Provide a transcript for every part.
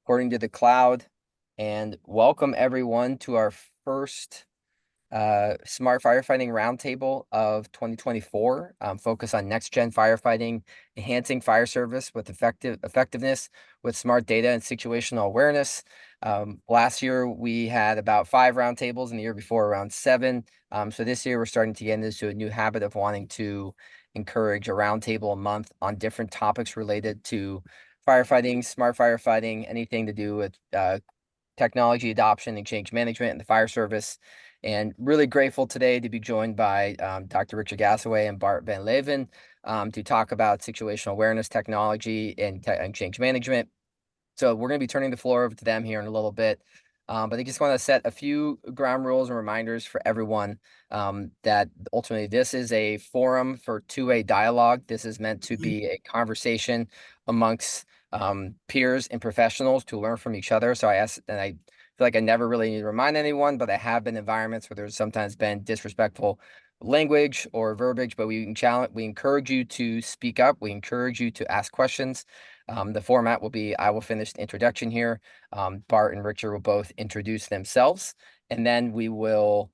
According to the cloud. And welcome everyone to our first Smart Firefighting Roundtable of 2024, focus on next-gen firefighting, enhancing fire service with effectiveness with smart data and situational awareness. Last year, we had about 5 roundtables, and the year before, around 7. So this year, we're starting to get into a new habit of wanting to encourage a roundtable a month on different topics related to firefighting, smart firefighting, anything to do with technology adoption and change management in the fire service. And really grateful today to be joined by Dr. Richard Gasaway and Bart Van Leven to talk about situational awareness technology and change management. So we're going to be turning the floor over to them here in a little bit. But I just want to set a few ground rules and reminders for everyone that ultimately this is a forum for two-way dialogue. This is meant to be a conversation amongst peers and professionals to learn from each other. So I feel like I never really need to remind anyone, but I have been in environments where there's sometimes been disrespectful language or verbiage, but we encourage you to speak up. We encourage you to ask questions. The format will be, I will finish the introduction here. Bart and Richard will both introduce themselves, and then we will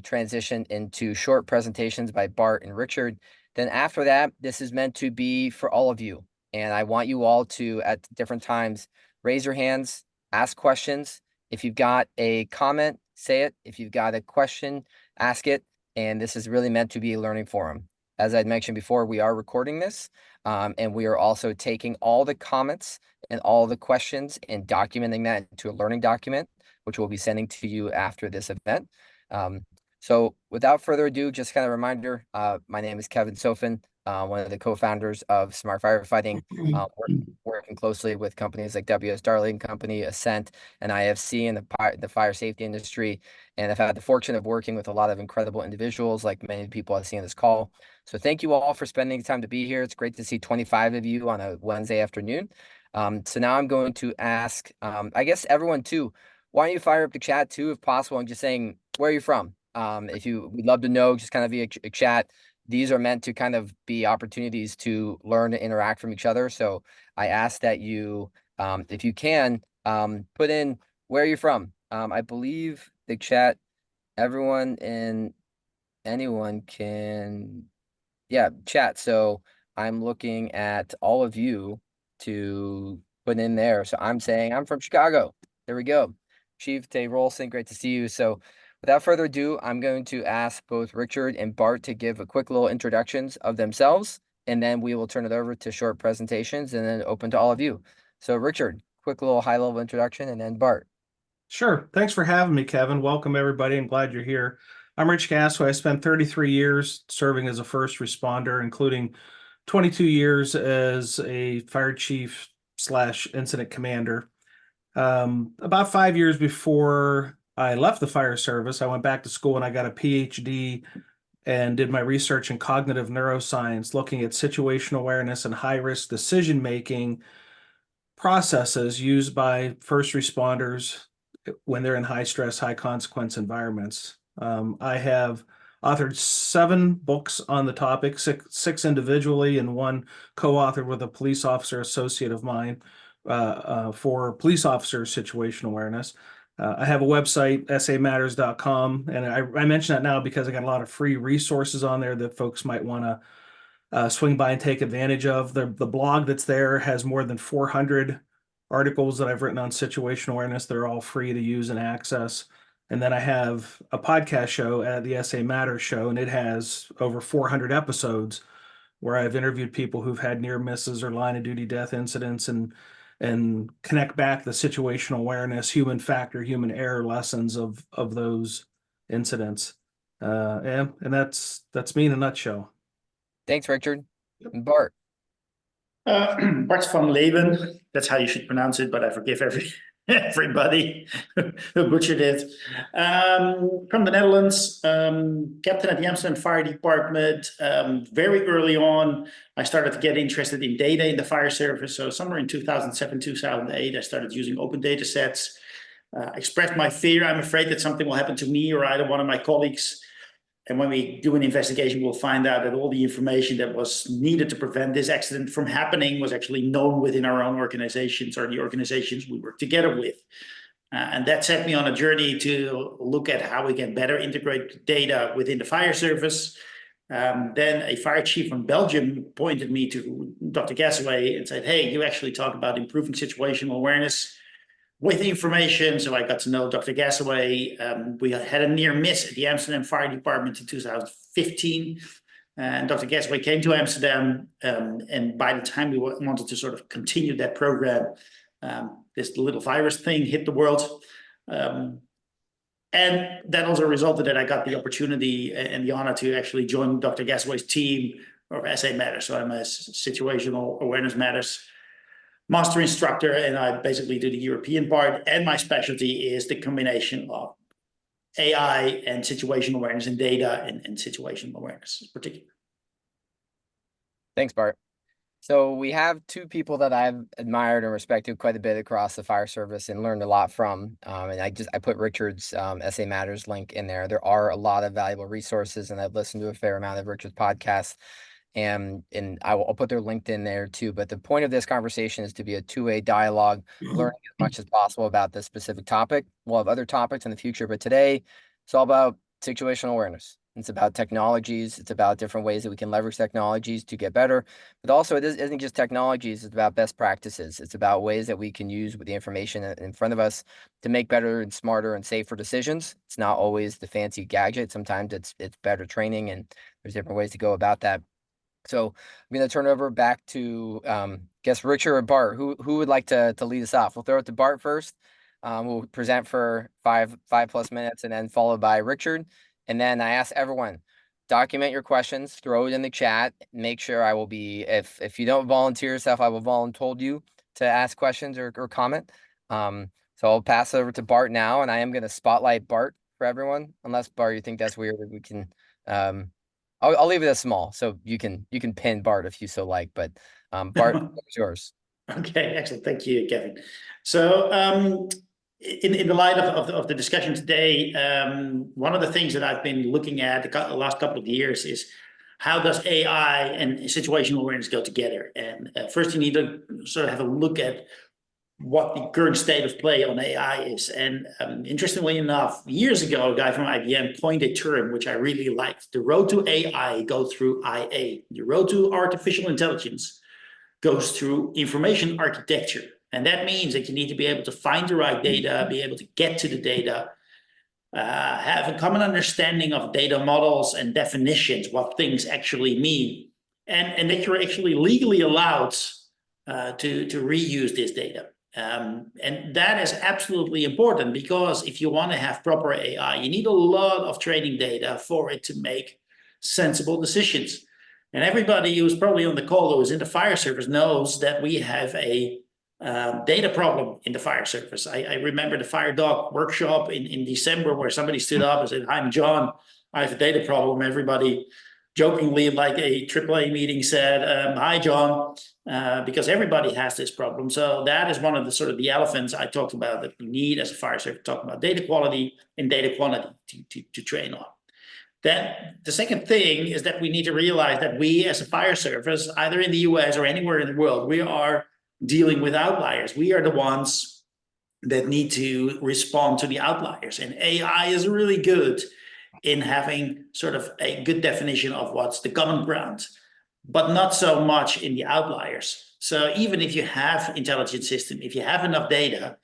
transition into short presentations by Bart and Richard. Then after that, this is meant to be for all of you. And I want you all to, at different times, raise your hands, ask questions. If you've got a comment, say it. If you've got a question, ask it. And this is really meant to be a learning forum. As I'd mentioned before, we are recording this, and we are also taking all the comments and all the questions and documenting that into a learning document, which we'll be sending to you after this event. So without further ado, just kind of a reminder, my name is Kevin Sofin, one of the co-founders of Smart Firefighting, working closely with companies like WS Darling Company, Ascent, and IFC in the fire safety industry. And I've had the fortune of working with a lot of incredible individuals, like many people I've seen on this call. So thank you all for spending the time to be here. It's great to see 25 of you on a Wednesday afternoon. So now I'm going to ask, I guess everyone too, why don't you fire up the chat too, if possible, and just saying, where are you from? We'd love to know, just kind of via a chat. These are meant to kind of be opportunities to learn and interact from each other. So I ask that you, if you can, put in where you're from. I believe the chat, everyone and anyone can, chat. So I'm looking at all of you to put in there. So I'm saying I'm from Chicago. There we go. Chief Tay Rolson, great to see you. So without further ado, I'm going to ask both Richard and Bart to give a quick little introductions of themselves, and then we will turn it over to short presentations and then open to all of you. So Richard, quick little high-level introduction, and then Bart. Sure. Thanks for having me, Kevin. Welcome, everybody. I'm glad you're here. I'm Rich Gasaway. I spent 33 years serving as a first responder, including 22 years as a fire chief / incident commander. About 5 years before I left the fire service, I went back to school and I got a PhD and did my research in cognitive neuroscience, looking at situational awareness and high-risk decision-making processes used by first responders when they're in high-stress, high-consequence environments. I have authored 7 books on the topic, six individually and 1 co-authored with a police officer associate of mine for police officer situational awareness. I have a website, samatters.com, and I mention that now because I got a lot of free resources on there that folks might want to swing by and take advantage of. The blog that's there has more than 400 articles that I've written on situational awareness. They're all free to use and access. And then I have a podcast show at the SA Matters show, and it has over 400 episodes where I've interviewed people who've had near misses or line of duty death incidents and connect back the situational awareness, human factor, human error lessons of those incidents. And that's me in a nutshell. Thanks, Richard. And Bart. Bart van Leven, that's how you should pronounce it, but I forgive everybody who butchered it. From the Netherlands, captain at the Amsterdam Fire Department. Very early on, I started to get interested in data in the fire service. So somewhere in 2007, 2008, I started using open data sets. Expressed my fear. I'm afraid that something will happen to me or either one of my colleagues. And when we do an investigation, we'll find out that all the information that was needed to prevent this accident from happening was actually known within our own organizations or the organizations we work together with. And that set me on a journey to look at how we can better integrate data within the fire service. Then a fire chief from Belgium pointed me to Dr. Gasaway and said, hey, you actually talk about improving situational awareness with information. So I got to know Dr. Gasaway. We had a near miss at the Amsterdam Fire Department in 2015. And Dr. Gasaway came to Amsterdam. And by the time we wanted to sort of continue that program, this little virus thing hit the world. And that also resulted that I got the opportunity and the honor to actually join Dr. Gasaway's team of SA Matters. So I'm a Situational Awareness Matters master instructor, and I basically do the European part. And my specialty is the combination of AI and situational awareness and data and situational awareness in particular. Thanks, Bart. So we have two people that I've admired and respected quite a bit across the fire service and learned a lot from. And I put Richard's SA Matters link in there. There are a lot of valuable resources, and I've listened to a fair amount of Richard's podcasts. And I'll put their LinkedIn there too. But the point of this conversation is to be a two-way dialogue, learning as much as possible about this specific topic. We'll have other topics in the future, but today it's all about situational awareness. It's about technologies. It's about different ways that we can leverage technologies to get better. But also, it isn't just technologies. It's about best practices. It's about ways that we can use with the information in front of us to make better and smarter and safer decisions. It's not always the fancy gadget. Sometimes it's better training, and there's different ways to go about that. So I'm going to turn it over back to, guess Richard or Bart. Who would like to lead us off? We'll throw it to Bart first. We'll present for five plus minutes, and then followed by Richard. And then I ask everyone, document your questions, throw it in the chat. Make sure I will be, if you don't volunteer yourself, I will volunteer you to ask questions or comment. So I'll pass it over to Bart now, and I am going to spotlight Bart for everyone. Unless Bart, you think that's weird, we can. I'll leave it as small, so you can pin Bart if you so like. But Bart, it's yours. Okay, excellent. Thank you, Kevin. So in the light of the discussion today, one of the things that I've been looking at the last couple of years is how does AI and situational awareness go together? And first, you need to sort of have a look at what the current state of play on AI is. And interestingly enough, years ago, a guy from IBM coined a term which I really liked. The road to AI goes through IA. The road to artificial intelligence goes through information architecture. And that means that you need to be able to find the right data, be able to get to the data, have a common understanding of data models and definitions, what things actually mean, and that you're actually legally allowed to reuse this data. And that is absolutely important, because if you want to have proper AI, you need a lot of training data for it to make sensible decisions. And everybody who's probably on the call who is in the fire service knows that we have a data problem in the fire service. I remember the fire dog workshop in December where somebody stood up and said, "I'm John, I have a data problem." Everybody jokingly, like a AAA meeting, said, "Hi, John," because everybody has this problem. So that is one of the sort of the elephants I talked about that we need as a fire service, to talk about data quality and data quantity to train on. Then the second thing is that we need to realize that we as a fire service, either in the US or anywhere in the world, we are dealing with outliers. We are the ones that need to respond to the outliers. And AI is really good in having sort of a good definition of what's the common ground, but not so much in the outliers. So even if you have intelligent system, if you have enough data,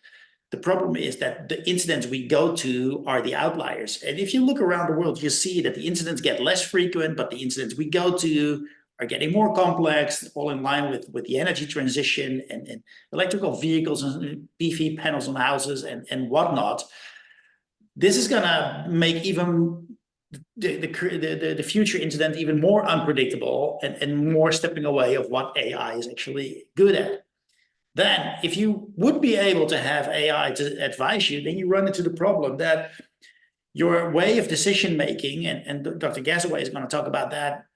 the problem is that the incidents we go to are the outliers. And if you look around the world, you see that the incidents get less frequent, but the incidents we go to are getting more complex, all in line with the energy transition and electrical vehicles and PV panels on houses and whatnot. This is going to make even the future incident even more unpredictable and more stepping away of what AI is actually good at. Then, if you would be able to have AI to advise you, then you run into the problem that your way of decision making, and Dr. Gasaway is going to talk about that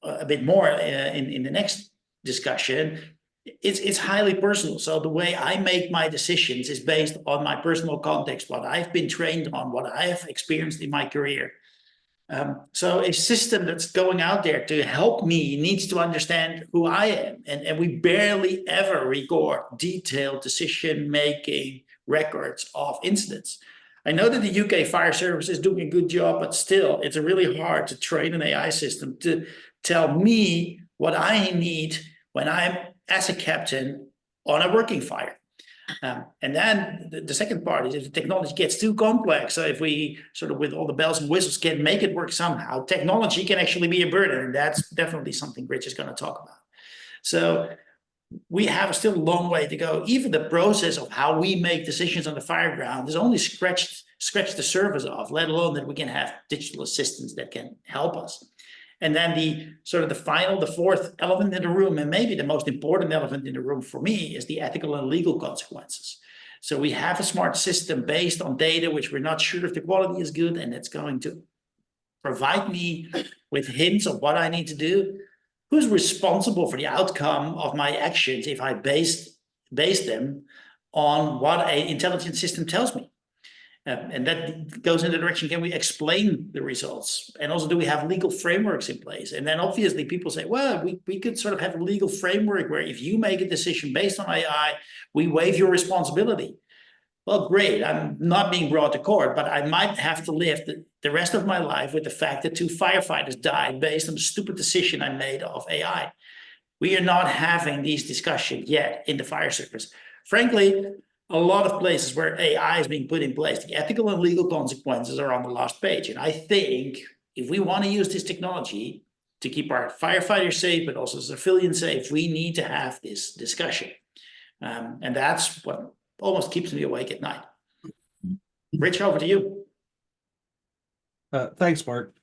a bit more in the next discussion, it's highly personal. So the way I make my decisions is based on my personal context, what I've been trained on, what I have experienced in my career. So a system that's going out there to help me needs to understand who I am. And we barely ever record detailed decision-making records of incidents. I know that the UK Fire Service is doing a good job, but still, it's really hard to train an AI system to tell me what I need when I'm, as a captain, on a working fire. And then the second part is if the technology gets too complex, so if we sort of with all the bells and whistles can make it work somehow, technology can actually be a burden. And that's definitely something Rich is going to talk about. So we have still a long way to go. Even the process of how we make decisions on the fire ground is only scratched the surface of, let alone that we can have digital assistants that can help us. And then the fourth element in the room, and maybe the most important elephant in the room for me, is the ethical and legal consequences. So we have a smart system based on data, which we're not sure if the quality is good, and it's going to provide me with hints of what I need to do. Who's responsible for the outcome of my actions if I base them on what an intelligent system tells me? And that goes in the direction, can we explain the results? And also, do we have legal frameworks in place? And then obviously people say, well, we could sort of have a legal framework where if you make a decision based on AI, we waive your responsibility. Well, great, I'm not being brought to court, but I might have to live the rest of my life with the fact that 2 firefighters died based on the stupid decision I made of AI. We are not having these discussions yet in the fire service. Frankly, a lot of places where AI is being put in place, the ethical and legal consequences are on the last page. And I think if we want to use this technology to keep our firefighters safe, but also civilians safe, we need to have this discussion. And that's what almost keeps me awake at night. Rich, over to you. Thanks, Bart.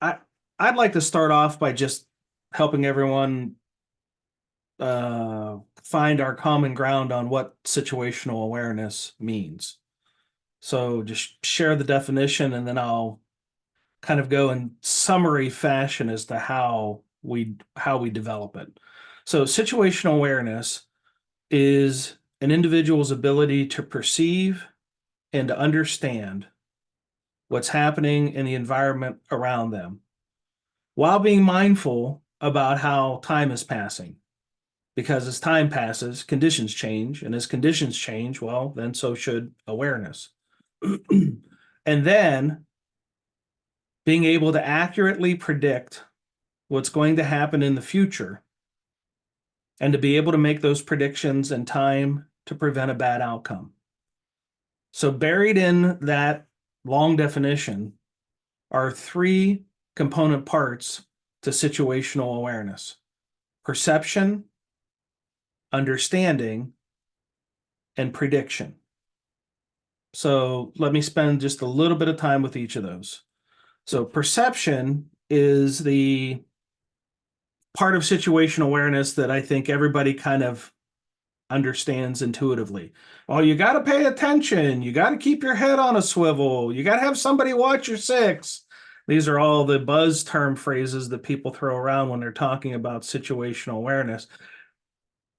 I'd like to start off by just helping everyone find our common ground on what situational awareness means. So just share the definition, and then I'll kind of go in summary fashion as to how we develop it. So situational awareness is an individual's ability to perceive and to understand what's happening in the environment around them, while being mindful about how time is passing. Because as time passes, conditions change, and as conditions change, well, then so should awareness. And then being able to accurately predict what's going to happen in the future, and to be able to make those predictions in time to prevent a bad outcome. So buried in that long definition are 3 component parts to situational awareness: perception, understanding, and prediction. So let me spend just a little bit of time with each of those. So perception is the part of situational awareness that I think everybody kind of understands intuitively. Oh, you got to pay attention. You got to keep your head on a swivel. You got to have somebody watch your 6. These are all the buzz term phrases that people throw around when they're talking about situational awareness.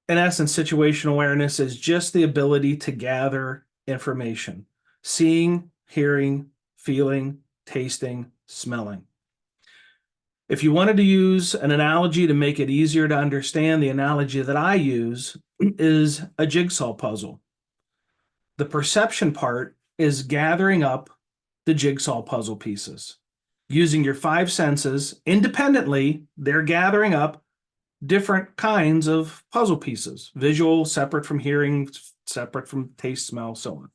In essence, situational awareness is just the ability to gather information: seeing, hearing, feeling, tasting, smelling. If you wanted to use an analogy to make it easier to understand, the analogy that I use is a jigsaw puzzle. The perception part is gathering up the jigsaw puzzle pieces. Using your 5 senses independently, they're gathering up different kinds of puzzle pieces: visual, separate from hearing, separate from taste, smell, so on.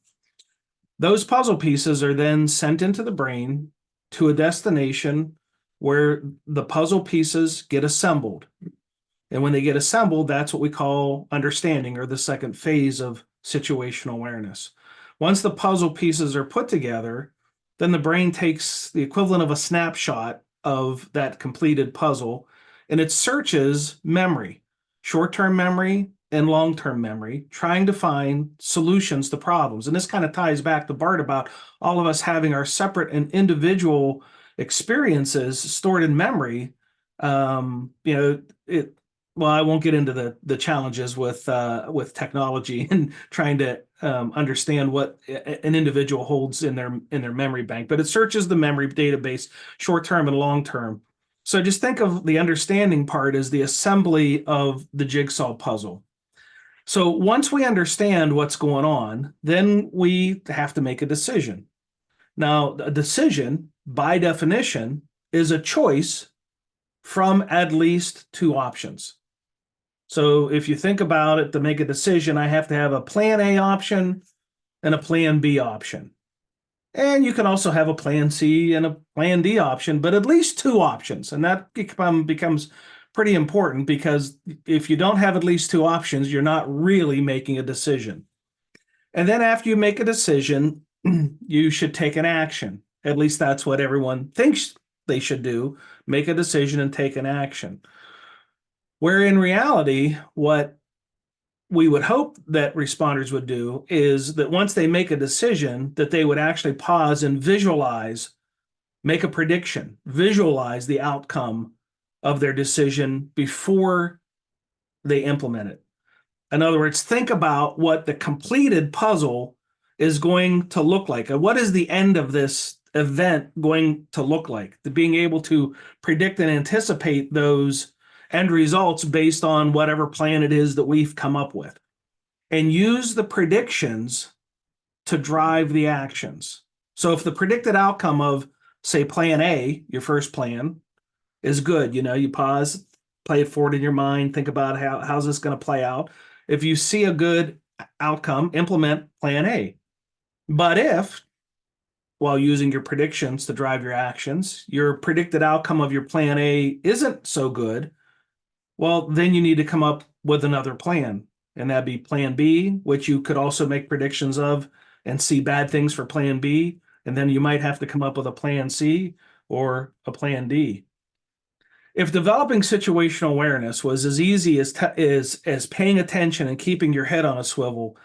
Those puzzle pieces are then sent into the brain to a destination where the puzzle pieces get assembled. And when they get assembled, that's what we call understanding, or the second phase of situational awareness. Once the puzzle pieces are put together, then the brain takes the equivalent of a snapshot of that completed puzzle, and it searches memory, short-term memory and long-term memory, trying to find solutions to problems. And this kind of ties back to Bart about all of us having our separate and individual experiences stored in memory. well, I won't get into the challenges with technology and trying to understand what an individual holds in their memory bank, but it searches the memory database short term and long term. So just think of the understanding part as the assembly of the jigsaw puzzle. So once we understand what's going on, then we have to make a decision. Now, a decision, by definition, is a choice from at least two options. So if you think about it, to make a decision, I have to have a plan A option and a plan B option. And you can also have a plan C and a plan D option, but at least two options. And that becomes pretty important, because if you don't have at least two options, you're not really making a decision. And then after you make a decision, you should take an action. At least that's what everyone thinks they should do, make a decision and take an action. Where in reality, what we would hope that responders would do is that once they make a decision, that they would actually pause and visualize, make a prediction, visualize the outcome of their decision before they implement it. In other words, think about what the completed puzzle is going to look like. And what is the end of this event going to look like? The being able to predict and anticipate those end results based on whatever plan it is that we've come up with, and use the predictions to drive the actions. So if the predicted outcome of, say, plan A, your first plan, is good, you pause, play it forward in your mind, think about how's this going to play out. If you see a good outcome, implement plan A. But if, while using your predictions to drive your actions, your predicted outcome of your plan A isn't so good, well, then you need to come up with another plan. And that'd be plan B, which you could also make predictions of and see bad things for plan B. And then you might have to come up with a plan C or a plan D. If developing situational awareness was as easy as paying attention and keeping your head on a swivel,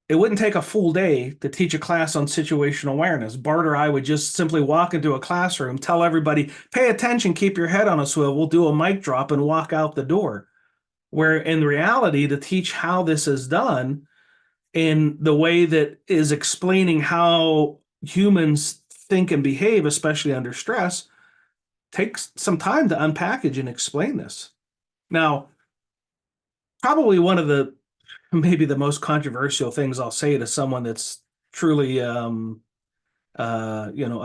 it wouldn't take a full day to teach a class on situational awareness. Bart or I would just simply walk into a classroom, tell everybody, pay attention, keep your head on a swivel, do a mic drop, and walk out the door. Where in reality, to teach how this is done in the way that is explaining how humans think and behave, especially under stress, takes some time to unpackage and explain this. Now, probably one of the maybe the most controversial things I'll say to someone that's truly a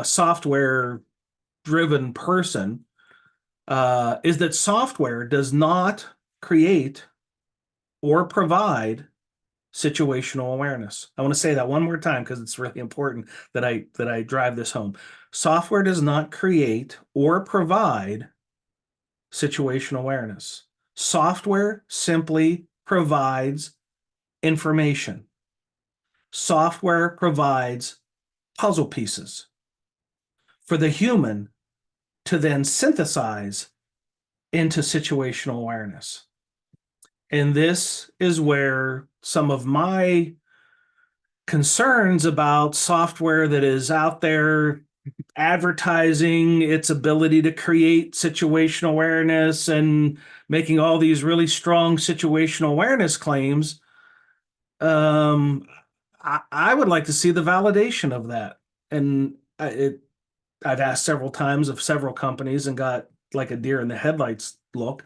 software driven person is that software does not create or provide situational awareness. I want to say that one more time because it's really important that I drive this home. Software does not create or provide situational awareness. Software simply provides information. Software provides puzzle pieces for the human to then synthesize into situational awareness. And this is where some of my concerns about software that is out there advertising its ability to create situational awareness and making all these really strong situational awareness claims, I would like to see the validation of that. And I've asked several times of several companies and got like a deer in the headlights look.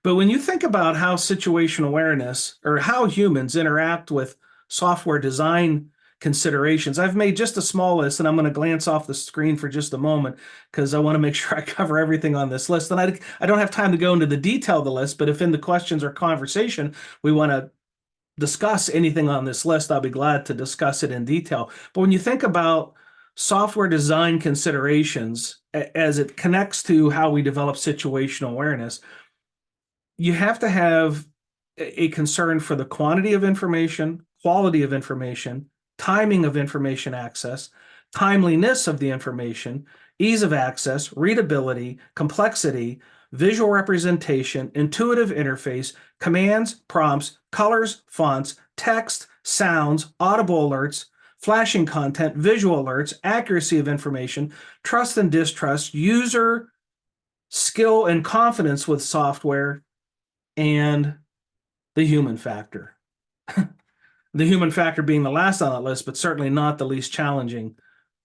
But when you think about how situational awareness or how humans interact with software design considerations, I've made just a small list, and I'm going to glance off the screen for just a moment because I want to make sure I cover everything on this list. And I don't have time to go into the detail of the list, but if in the questions or conversation we want to discuss anything on this list, I'll be glad to discuss it in detail. But when you think about software design considerations as it connects to how we develop situational awareness, you have to have a concern for the quantity of information, quality of information, timing of information access, timeliness of the information, ease of access, readability, complexity, visual representation, intuitive interface, commands, prompts, colors, fonts, text, sounds, audible alerts, flashing content, visual alerts, accuracy of information, trust and distrust, user skill and confidence with software, and the human factor. The human factor being the last on that list, but certainly not the least challenging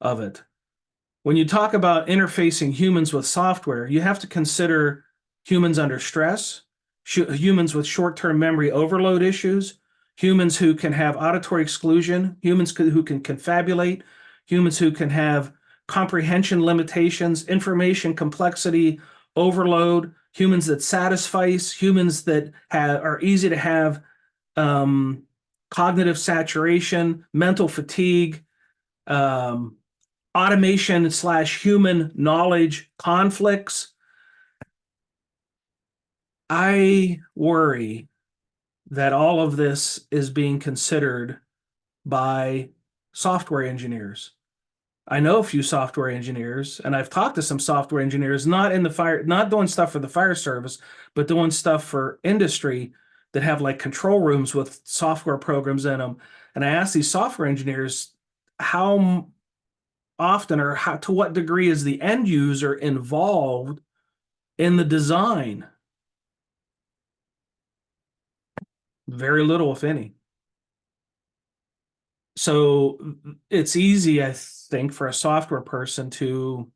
of it. When you talk about interfacing humans with software, you have to consider humans under stress, humans with short-term memory overload issues, humans who can have auditory exclusion, humans who can confabulate, humans who can have comprehension limitations, information complexity overload, humans that satisfice, humans that are easy to have cognitive saturation, mental fatigue, automation / human knowledge conflicts. I worry that all of this is being considered by software engineers. I know a few software engineers, and I've talked to some software engineers, not doing stuff for the fire service, but doing stuff for industry that have like control rooms with software programs in them. And I asked these software engineers, how often or to what degree is the end user involved in the design? Very little, if any. So it's easy, I think, for a software person to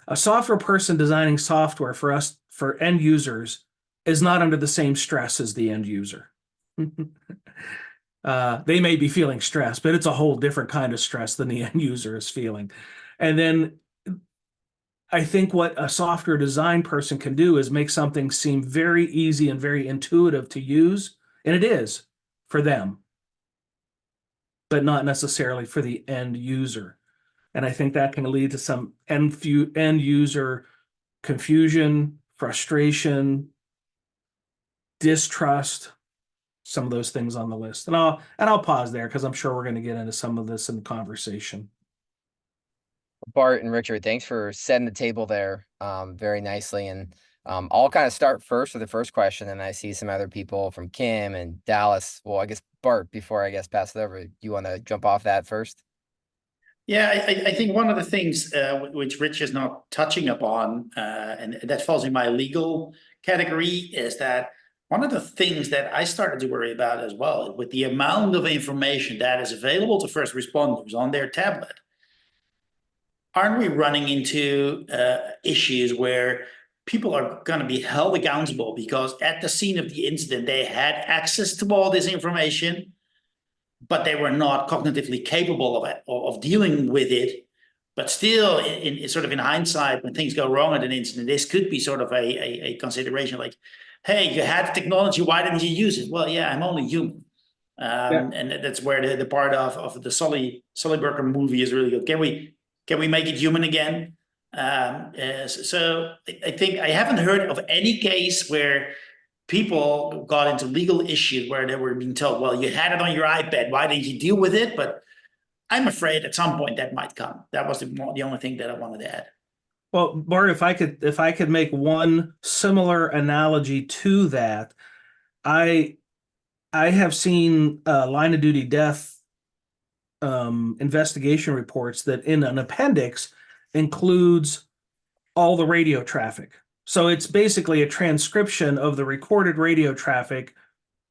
a software person designing software for us, for end users, is not under the same stress as the end user. They may be feeling stress, but it's a whole different kind of stress than the end user is feeling. And then I think what a software design person can do is make something seem very easy and very intuitive to use, and it is for them, but not necessarily for the end user. And I think that can lead to some end user confusion, frustration, distrust, some of those things on the list. And I'll pause there because I'm sure we're going to get into some of this in the conversation. Bart and Richard, thanks for setting the table there very nicely. And I'll kind of start first with the first question, and I see some other people from Kim and Dallas. Well, I guess Bart, before I guess pass it over, you want to jump off that first? Yeah, I think one of the things which Rich is not touching upon, and that falls in my legal category, is that one of the things that I started to worry about as well, with the amount of information that is available to first responders on their tablet, aren't we running into issues where people are going to be held accountable because at the scene of the incident, they had access to all this information, but they were not cognitively capable of it, of dealing with it. But still, in sort of in hindsight, when things go wrong at an incident, this could be sort of a consideration like, hey, you had the technology, why didn't you use it? Well, yeah, I'm only human. And that's where the part of the Sully Burker movie is really good. Can we make it human again? So I think I haven't heard of any case where people got into legal issues where they were being told, well, you had it on your iPad, why didn't you deal with it? But I'm afraid at some point that might come. That was the only thing that I wanted to add. Well, Bart, if I could make one similar analogy to that, I have seen line of duty death investigation reports that in an appendix includes all the radio traffic. So it's basically a transcription of the recorded radio traffic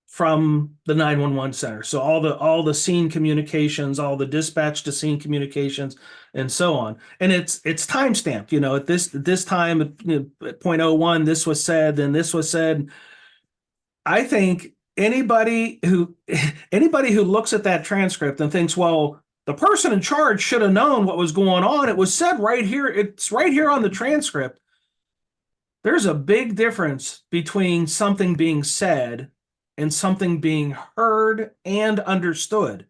from the 911 center. So all the scene communications, all the dispatch to scene communications, and so on. And it's time stamped. At this time at .01, this was said, then this was said. I think anybody who looks at that transcript and thinks, well, the person in charge should have known what was going on. It was said right here. It's right here on the transcript. There's a big difference between something being said and something being heard and understood.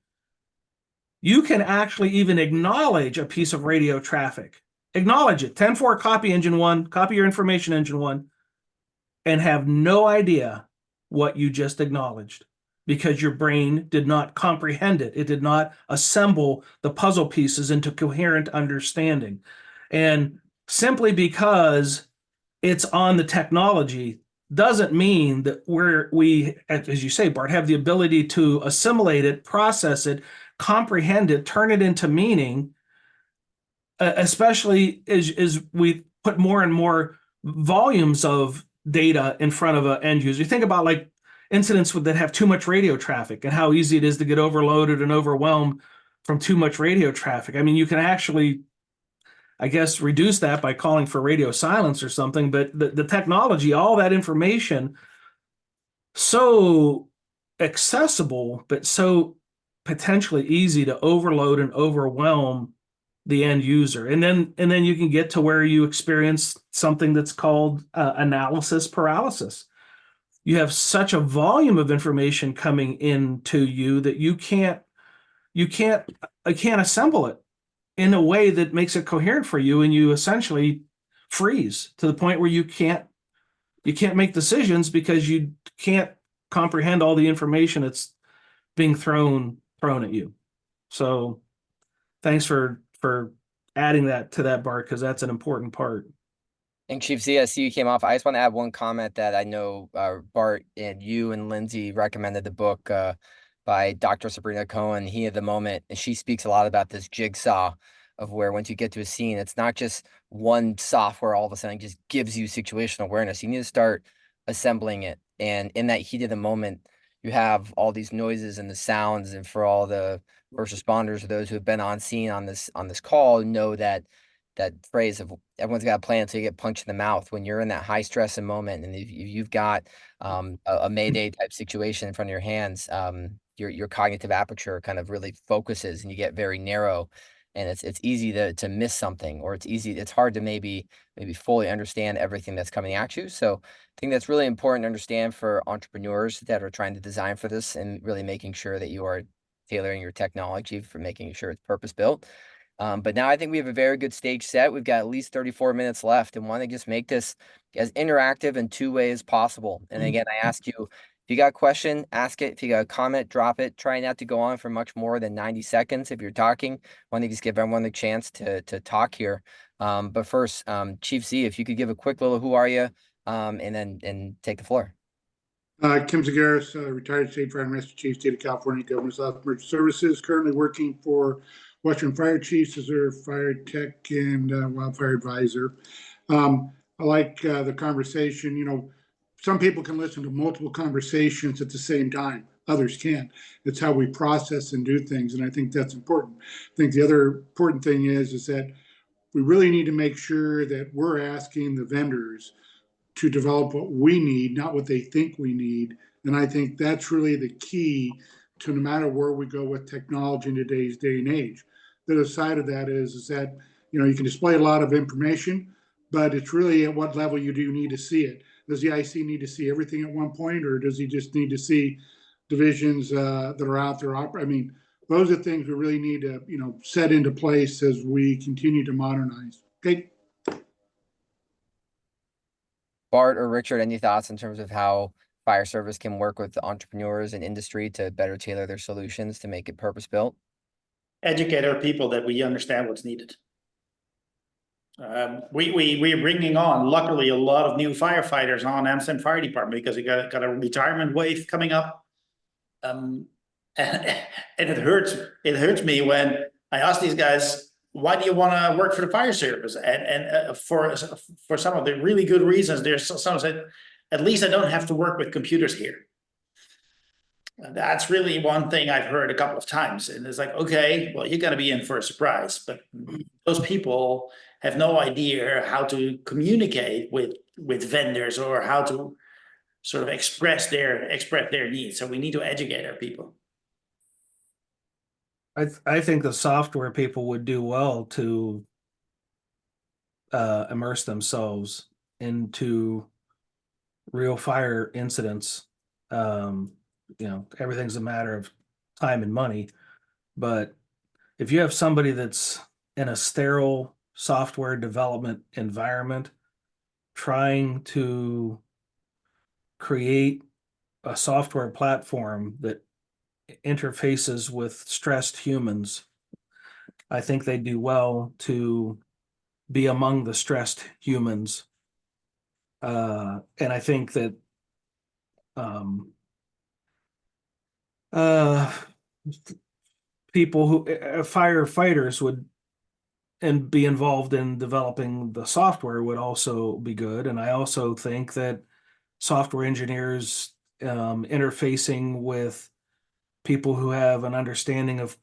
You can actually even acknowledge a piece of radio traffic. Acknowledge it. 10-4, copy engine 1, copy your information engine 1, and have no idea what you just acknowledged because your brain did not comprehend it. It did not assemble the puzzle pieces into coherent understanding. And simply because it's on the technology doesn't mean that we, as you say, Bart, have the ability to assimilate it, process it, comprehend it, turn it into meaning, especially as we put more and more volumes of data in front of an end user. You think about like incidents that have too much radio traffic and how easy it is to get overloaded and overwhelmed from too much radio traffic. I mean, you can actually, I guess, reduce that by calling for radio silence or something, but the technology, all that information, so accessible, but so potentially easy to overload and overwhelm the end user. And then you can get to where you experience something that's called analysis paralysis. You have such a volume of information coming into you that you can't assemble it in a way that makes it coherent for you, and you essentially freeze to the point where you can't make decisions because you can't comprehend all the information that's being thrown at you. So thanks for adding that to that, Bart, because that's an important part. And Chief Z, I see you came off. I just want to add one comment that I know Bart and you and Lindsay recommended the book by Dr. Sabrina Cohen, He of the Moment. And she speaks a lot about this jigsaw of where once you get to a scene, it's not just one software all of a sudden just gives you situational awareness. You need to start assembling it. And in that heat of the moment, you have all these noises and the sounds. And for all the first responders or those who have been on scene on this call, know that phrase of everyone's got a plan until you get punched in the mouth. When you're in that high stress and moment, and if you've got a mayday type situation in front of your hands, your cognitive aperture kind of really focuses, and you get very narrow, and it's easy to miss something, or it's hard to maybe fully understand everything that's coming at you. So I think that's really important to understand for entrepreneurs that are trying to design for this, and really making sure that you are tailoring your technology for making sure it's purpose built. But now I think we have a very good stage set. We've got at least 34 minutes left, and want to just make this as interactive and two-way as possible. And again, I ask you, if you got a question, ask it. If you got a comment, drop it. Try not to go on for much more than 90 seconds if you're talking. Want to just give everyone the chance to talk here. But first, Chief Z, if you could give a quick little who are you, and take the floor. Kim Zagaris, retired state fire and rescue chief, state of California, Governor's Office of Emergency Services, currently working for Western Fire Chiefs as their fire tech and wildfire advisor. I like the conversation. You know, some people can listen to multiple conversations at the same time. Others can't. It's how we process and do things, and I think that's important. I think the other important thing is that we really need to make sure that we're asking the vendors to develop what we need, not what they think we need. And I think that's really the key to no matter where we go with technology in today's day and age. The other side of that is that, you know, you can display a lot of information, but it's really at what level you do need to see it. Does the IC need to see everything at one point, or does he just need to see divisions that are out there? I mean, those are things we really need to, you know, set into place as we continue to modernize. Okay. Bart or Richard, any thoughts in terms of how fire service can work with entrepreneurs and industry to better tailor their solutions to make it purpose built? Educate our people that we understand what's needed. We're bringing on, luckily, a lot of new firefighters on Amsterdam Fire Department because we got a retirement wave coming up. And it hurts me when I ask these guys, why do you want to work for the fire service? And for some of the really good reasons, there's some said, at least I don't have to work with computers here. That's really one thing I've heard a couple of times. And it's like, okay, well, you're going to be in for a surprise. But those people have no idea how to communicate with vendors or how to sort of express their needs. So we need to educate our people. I think the software people would do well to immerse themselves into real fire incidents. You know, everything's a matter of time and money, but if you have somebody that's in a sterile software development environment trying to create a software platform that interfaces with stressed humans, I think they do well to be among the stressed humans. And I think that people who firefighters would and be involved in developing the software would also be good. And I also think that software engineers interfacing with people who have an understanding of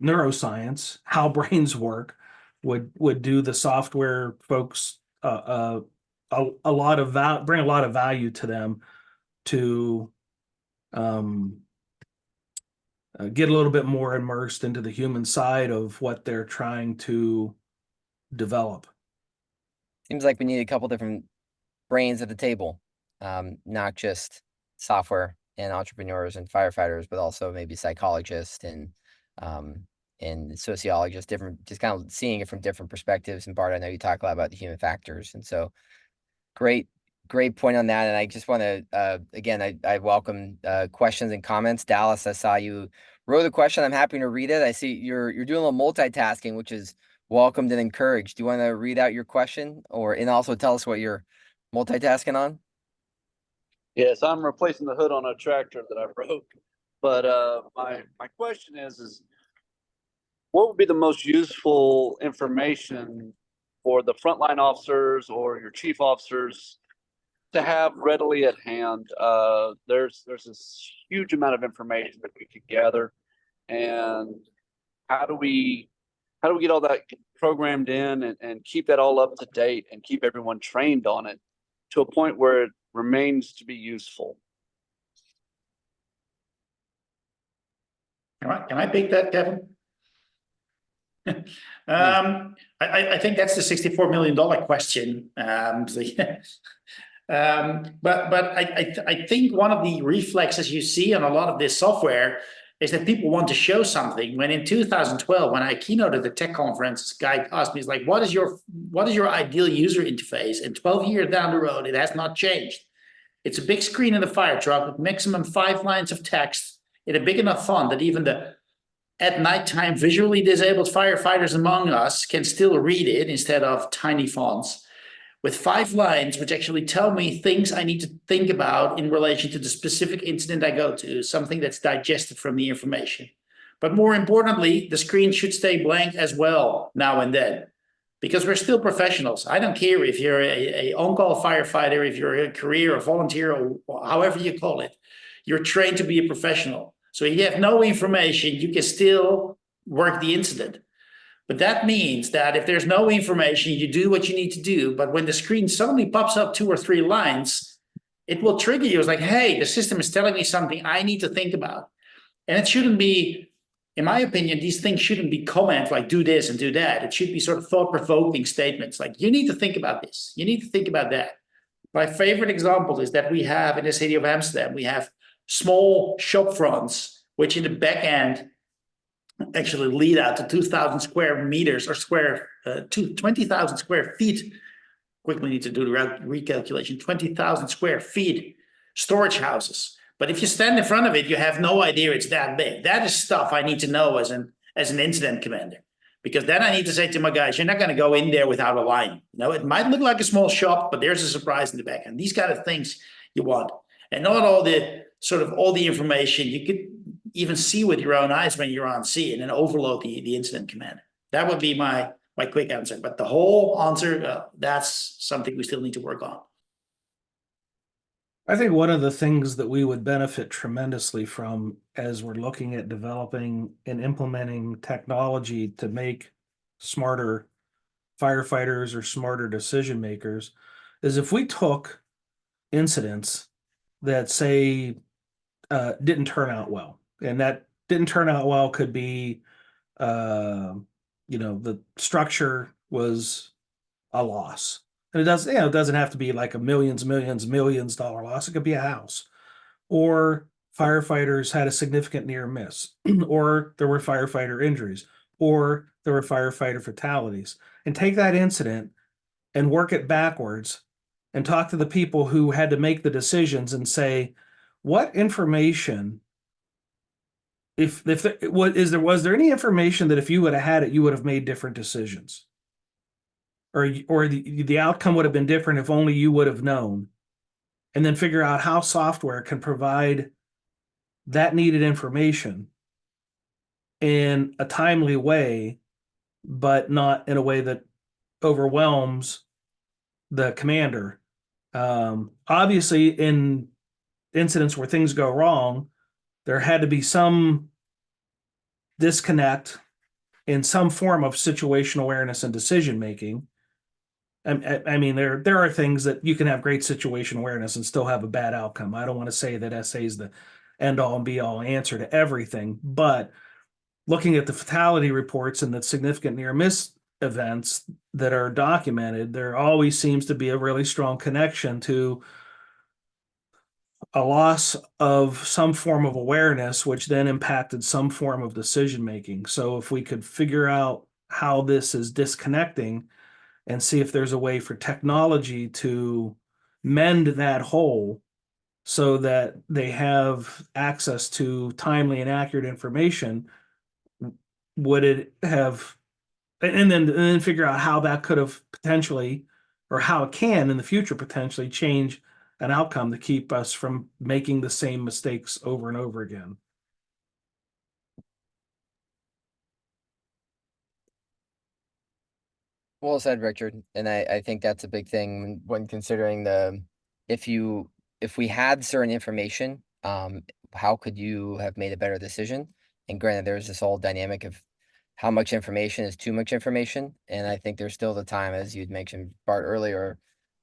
neuroscience, how brains work, would do the software folks a lot of bring a lot of value to them to get a little bit more immersed into the human side of what they're trying to develop. Seems like we need a couple different brains at the table, not just software and entrepreneurs and firefighters, but also maybe psychologists and sociologists, different, just kind of seeing it from different perspectives. And Bart, I know you talk a lot about the human factors, and so great point on that. And I just want to again, I welcome questions and comments. Dallas, I saw you wrote a question. I'm happy to read it. I see you're doing a little multitasking, which is welcomed and encouraged. Do you want to read out your question, and also tell us what you're multitasking on? Yes, I'm replacing the hood on a tractor that I broke. But my question is what would be the most useful information for the frontline officers or your chief officers to have readily at hand? There's this huge amount of information that we could gather, and how do we get all that programmed in and keep that all up to date and keep everyone trained on it to a point where it remains to be useful? Can I pick that, Kevin? I think that's the $64 million question. But I think one of the reflexes you see on a lot of this software is that people want to show something. When in 2012, when I keynoted the tech conference, guy asked me, he's like, what is your ideal user interface? And 12 years down the road, it has not changed. It's a big screen in the fire truck with maximum 5 lines of text in a big enough font that even the at nighttime visually disabled firefighters among us can still read it instead of tiny fonts, with 5 lines which actually tell me things I need to think about in relation to the specific incident I go to, something that's digested from the information. But more importantly, the screen should stay blank as well now and then, because we're still professionals. I don't care if you're a on-call firefighter, if you're a career or volunteer, or however you call it, you're trained to be a professional. So if you have no information, you can still work the incident. But that means that if there's no information, you do what you need to do. But when the screen suddenly pops up 2 or 3 lines, it will trigger you. It's like, hey, the system is telling me something I need to think about. And it shouldn't be, in my opinion, these things shouldn't be comments like do this and do that. It should be sort of thought-provoking statements like, you need to think about this. You need to think about that. My favorite example is that we have in the city of Amsterdam, we have small shop fronts, which in the back end actually lead out to 2,000 square meters or 20,000 square feet. Quickly need to do the recalculation. 20,000 square feet storage houses. But if you stand in front of it, you have no idea it's that big. That is stuff I need to know as an incident commander, because then I need to say to my guys, you're not going to go in there without a line. You know, it might look like a small shop, but there's a surprise in the back end. These kind of things you want, and not all the information you could even see with your own eyes when you're on scene and overload the incident commander. That would be my quick answer. But the whole answer, that's something we still need to work on. I think one of the things that we would benefit tremendously from as we're looking at developing and implementing technology to make smarter firefighters or smarter decision makers is if we took incidents that say didn't turn out well. And that didn't turn out well could be, the structure was a loss. And it doesn't have to be like a millions dollar loss. It could be a house, or firefighters had a significant near miss, or there were firefighter injuries, or there were firefighter fatalities. And take that incident and work it backwards and talk to the people who had to make the decisions and say, what information, was there any information that if you would have had it, you would have made different decisions? Or the outcome would have been different if only you would have known. And then figure out how software can provide that needed information in a timely way but not in a way that overwhelms the commander. Obviously, in incidents where things go wrong, there had to be some disconnect in some form of situational awareness and decision making. I mean, there are things that you can have great situation awareness and still have a bad outcome. I don't want to say that SA is the end all and be all answer to everything, but looking at the fatality reports and the significant near miss events that are documented, there always seems to be a really strong connection to a loss of some form of awareness, which then impacted some form of decision making. So if we could figure out how this is disconnecting and see if there's a way for technology to mend that hole so that they have access to timely and accurate information, would it have, and then figure out how that could have potentially, or how it can in the future potentially change an outcome to keep us from making the same mistakes over and over again. Well said, Richard. And I think that's a big thing when considering if we had certain information, how could you have made a better decision? And granted, there's this whole dynamic of how much information is too much information. And I think there's still the time, as you'd mentioned, Bart, earlier,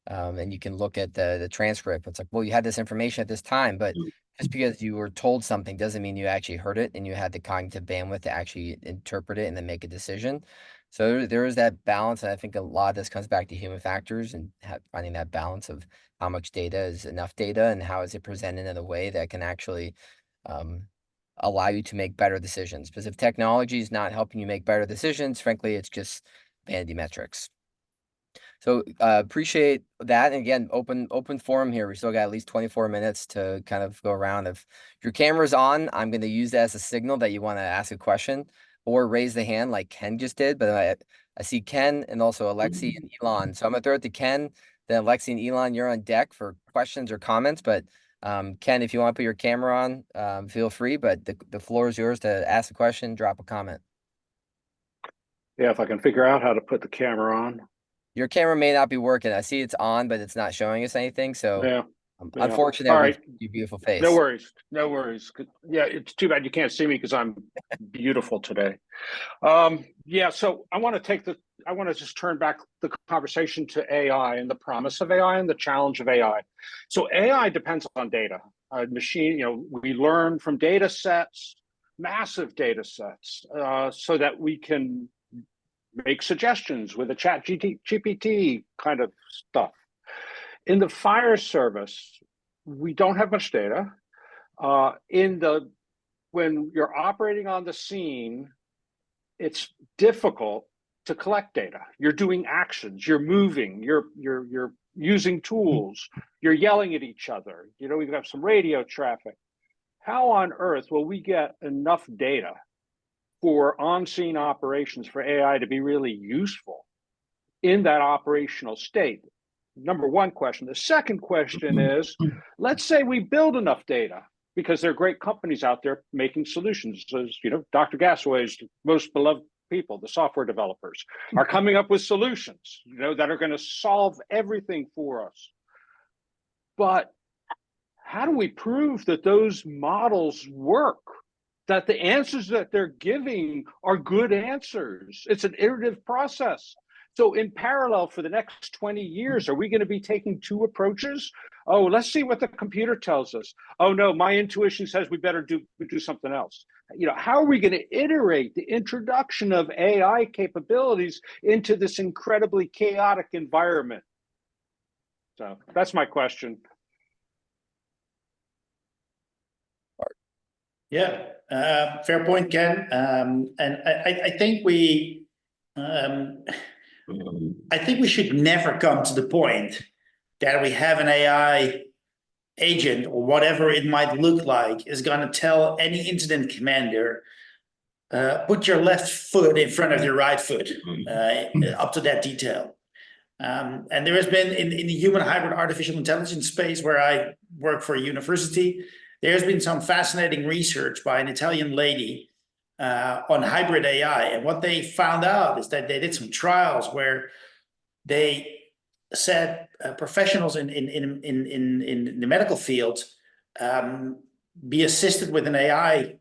and you can look at the transcript. It's like, well, you had this information at this time, but just because you were told something doesn't mean you actually heard it and you had the cognitive bandwidth to actually interpret it and then make a decision. So there is that balance, and I think a lot of this comes back to human factors and finding that balance of how much data is enough data and how is it presented in a way that can actually allow you to make better decisions. Because if technology is not helping you make better decisions, frankly, it's just vanity metrics. So appreciate that. And again, open forum here. We still got at least 24 minutes to kind of go around. If your camera's on, I'm going to use that as a signal that you want to ask a question or raise the hand like Ken just did. But I see Ken and also Alexi and Elon. So I'm going to throw it to Ken. Then Alexi and Elon, you're on deck for questions or comments. But Ken, if you want to put your camera on, feel free. But the floor is yours to ask a question, drop a comment. Yeah, if I can figure out how to put the camera on. Your camera may not be working. I see it's on, but it's not showing us anything. So Yeah. unfortunately, All right. your beautiful face. No worries. No worries. Yeah, it's too bad you can't see me because I'm beautiful today. Yeah, so I want to just turn back the conversation to AI and the promise of AI and the challenge of AI. So AI depends on data. Machine, we learn from data sets, massive data sets, so that we can make suggestions with a chat GPT kind of stuff. In the fire service, we don't have much data. When you're operating on the scene, it's difficult to collect data. You're doing actions, you're moving, you're using tools, you're yelling at each other. We've got some radio traffic. How on earth will we get enough data for on-scene operations for AI to be really useful in that operational state? Number one question. The second question is, let's say we build enough data, because there are great companies out there making solutions. So, Dr. Gasaway's most beloved people, the software developers, are coming up with solutions, that are going to solve everything for us. But how do we prove that those models work? That the answers that they're giving are good answers? It's an iterative process. So in parallel for the next 20 years, are we going to be taking two approaches? Oh, let's see what the computer tells us. Oh no, my intuition says we better do something else. How are we going to iterate the introduction of AI capabilities into this incredibly chaotic environment? So that's my question. Yeah, fair point, Ken. And I think we should never come to the point that we have an AI agent or whatever it might look like is going to tell any incident commander, put your left foot in front of your right foot, up to that detail. And there has been in the human hybrid artificial intelligence space where I work for a university, there's been some fascinating research by an Italian lady on hybrid AI. And what they found out is that they did some trials where they said professionals in the medical field be assisted with an AI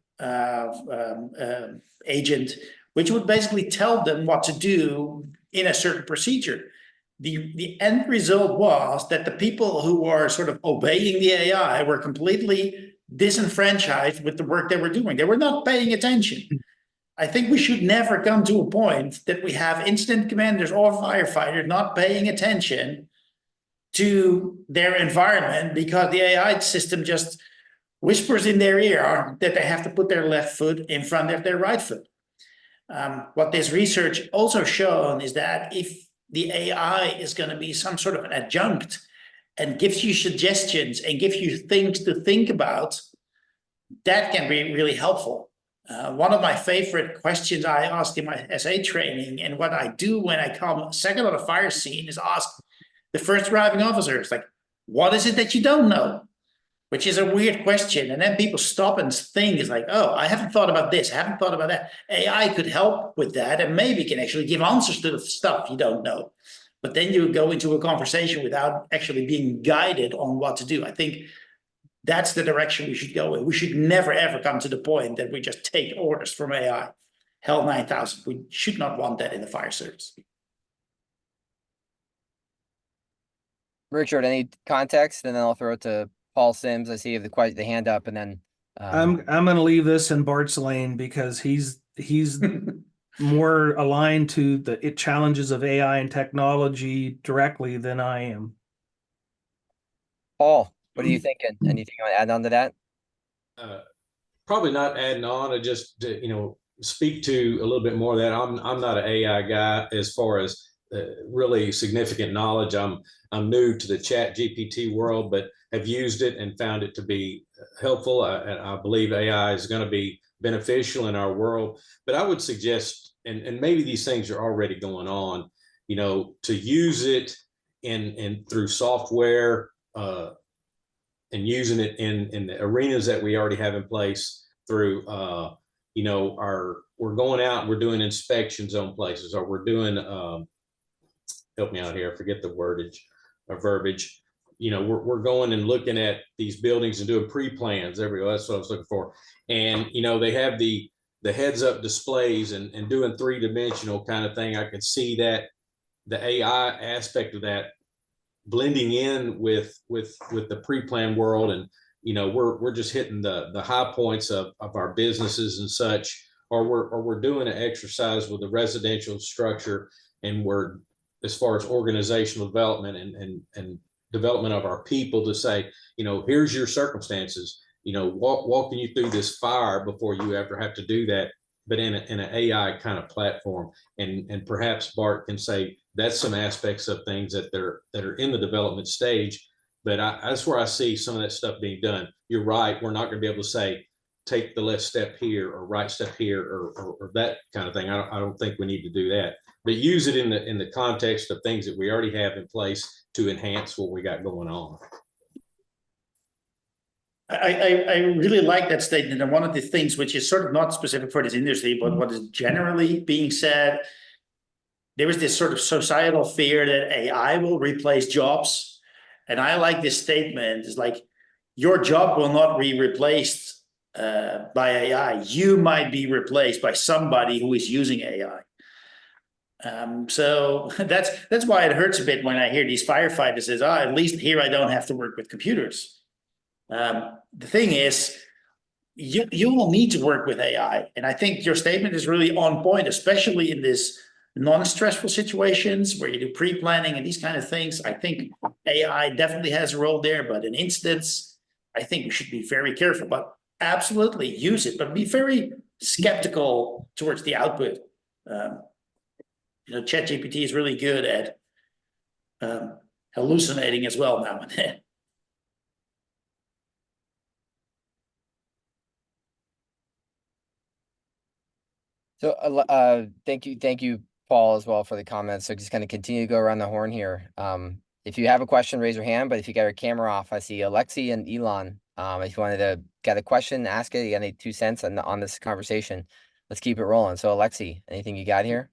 agent, which would basically tell them what to do in a certain procedure. The end result was that the people who were sort of obeying the AI were completely disenfranchised with the work they were doing. They were not paying attention. I think we should never come to a point that we have incident commanders or firefighters not paying attention to their environment because the AI system just whispers in their ear that they have to put their left foot in front of their right foot. What this research also shown is that if the AI is going to be some sort of an adjunct and gives you suggestions and gives you things to think about, that can be really helpful. One of my favorite questions I asked in my SA training, and what I do when I come second on a fire scene, is ask the first arriving officer, it's like, what is it that you don't know? Which is a weird question. And then people stop and think, it's like, oh, I haven't thought about this, I haven't thought about that. AI could help with that and maybe can actually give answers to the stuff you don't know. But then you go into a conversation without actually being guided on what to do. I think that's the direction we should go in. We should never, ever come to the point that we just take orders from AI. Hell 9000. We should not want that in the fire service. Richard, any context? And then I'll throw it to Paul Sims. I see you have the hand up, and then I'm going to leave this in Bart's lane because he's more aligned to the challenges of AI and technology directly than I am. Paul, what are you thinking? Anything you want to add on to that? Probably not adding on. I just speak to a little bit more of that. I'm not an AI guy as far as really significant knowledge. I'm new to the Chat GPT world, but have used it and found it to be helpful. I believe AI is going to be beneficial in our world, but I would suggest, and maybe these things are already going on, to use it in through software and using it in the arenas that we already have in place through we're going out and we're doing inspections on places, or we're doing help me out here, I forget the wordage or verbiage. We're going and looking at these buildings and doing pre-plans everywhere. That's what I was looking for. And they have the heads-up displays and doing 3-dimensional kind of thing. I can see that the AI aspect of that blending in with the pre-plan world, and we're just hitting the high points of our businesses and such, or we're doing an exercise with the residential structure, and we're, as far as organizational development and development of our people, to say, here's your circumstances, walking you through this fire before you ever have to do that, but in an AI kind of platform. And perhaps Bart can say that's some aspects of things that are in the development stage. But that's where I see some of that stuff being done. You're right. We're not going to be able to say, take the left step here or right step here or that kind of thing. I don't think we need to do that. But use it in the context of things that we already have in place to enhance what we got going on. I really like that statement. And one of the things which is sort of not specific for this industry, but what is generally being said, there is this sort of societal fear that AI will replace jobs. And I like this statement. It's like, your job will not be replaced by AI. You might be replaced by somebody who is using AI. So that's why it hurts a bit when I hear these firefighters says, at least here I don't have to work with computers. The thing is, you will need to work with AI. And I think your statement is really on point, especially in this non-stressful situations where you do pre-planning and these kind of things. I think AI definitely has a role there, but in instance, I think we should be very careful, but absolutely use it, but be very skeptical towards the output. ChatGPT is really good at hallucinating as well now and then. So thank you, Paul, as well, for the comments. So just kind of continue to go around the horn here. If you have a question, raise your hand. But if you got your camera off, I see Alexi and Elon. If you wanted to get a question, ask it. You got any 2 cents on this conversation? let's keep it rolling. So Alexi, anything you got here?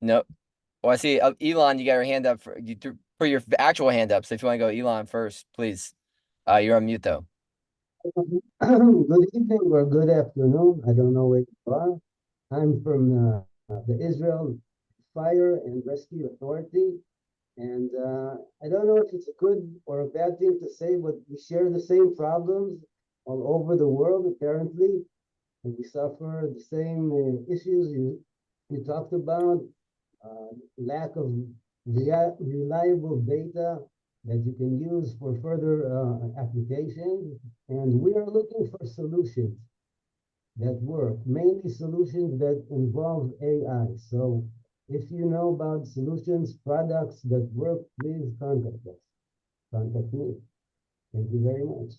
Nope. Well, I see Elon, you got your hand up for your actual hand up. So if you want to go Elon first, please. You're on mute though. Good evening or good afternoon. I don't know where you are. I'm from the Israel Fire and Rescue Authority. And I don't know if it's a good or a bad thing to say, but we share the same problems all over the world, apparently. And we suffer the same issues you talked about, lack of reliable data that you can use for further applications. And we are looking for solutions that work, mainly solutions that involve AI. So if you know about solutions, products that work, please contact us. Contact me. Thank you very much.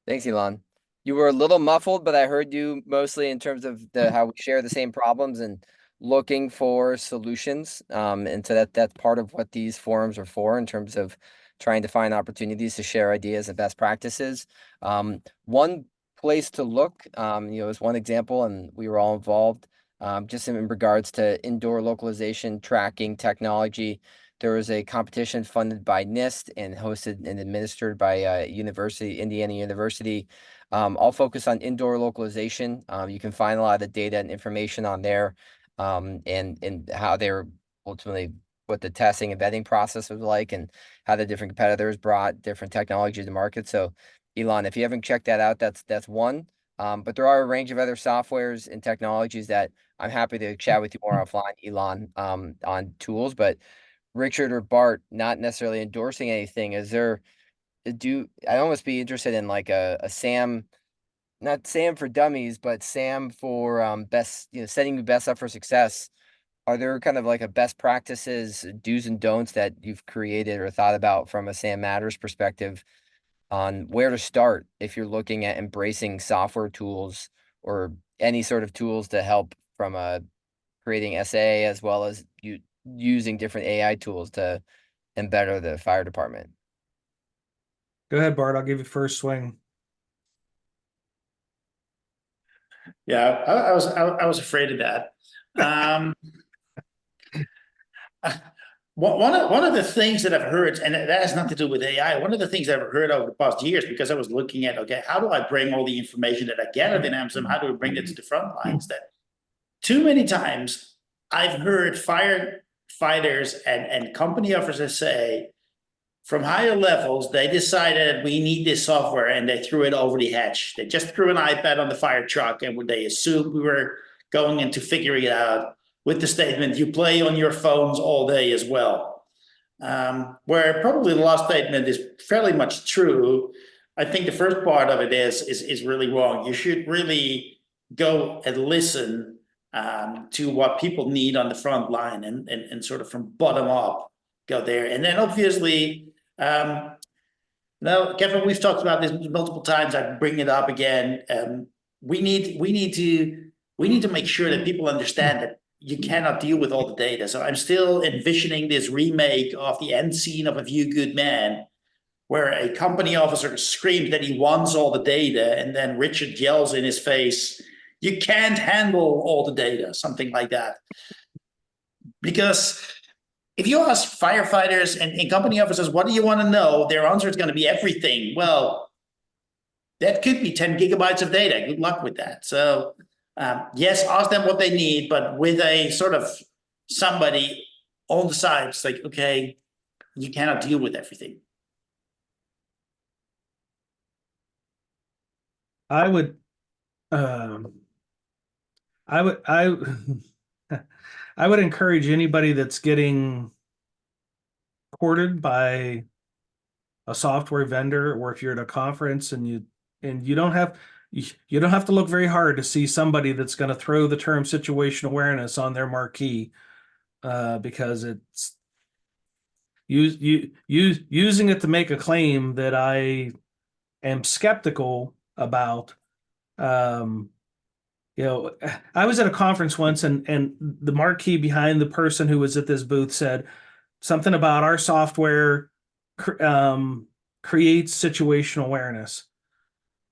Thanks, Elon. You were a little muffled, but I heard you mostly in terms of how we share the same problems and looking for solutions. And so that's part of what these forums are for in terms of trying to find opportunities to share ideas and best practices. One place to look, is one example, and we were all involved, just in regards to indoor localization tracking technology. There was a competition funded by NIST and hosted and administered by Indiana University. All focused on indoor localization. You can find a lot of the data and information on there, and how they're ultimately what the testing and vetting process was like, and how the different competitors brought different technology to market. So, Elon, if you haven't checked that out, that's one. But there are a range of other softwares and technologies that I'm happy to chat with you more offline, Elon, on tools. But Richard or Bart, not necessarily endorsing anything. I'd almost be interested in like a SAM, not SAM for dummies, but SAM for best, setting the best up for success. Are there kind of like a best practices, do's and don'ts that you've created or thought about from a Sam Matters perspective on where to start if you're looking at embracing software tools or any sort of tools to help from creating SA as well as using different AI tools to better the fire department? Go ahead, Bart. I'll give you first swing. Yeah, I was afraid of that. One of the things that I've heard, and that has nothing to do with AI, one of the things I've heard over the past years, because I was looking at, okay, how do I bring all the information that I gathered in Amazon, how do I bring it to the front lines? That too many times I've heard firefighters and company officers say, from higher levels, they decided we need this software and they threw it over the hedge. They just threw an iPad on the fire truck and they assumed we were going into figuring it out with the statement, you play on your phones all day as well. Where probably the last statement is fairly much true. I think the first part of it is really wrong. You should really go and listen to what people need on the front line and sort of from bottom up go there. And then obviously, now, Kevin, we've talked about this multiple times. I bring it up again. We need to make sure that people understand that you cannot deal with all the data. So I'm still envisioning this remake of the end scene of A Few Good Men, where a company officer screams that he wants all the data, and then Richard yells in his face, "You can't handle all the data," something like that. Because if you ask firefighters and company officers, what do you want to know? Their answer is going to be everything. Well, that could be 10 gigabytes of data. Good luck with that. So yes, ask them what they need, but with a sort of somebody on the side, it's like, okay, you cannot deal with everything. I would encourage anybody that's getting courted by a software vendor, or if you're at a conference and you don't have to look very hard to see somebody that's going to throw the term situational awareness on their marquee, because it's using it to make a claim that I am skeptical about. I was at a conference once, and the marquee behind the person who was at this booth said something about our software creates situational awareness.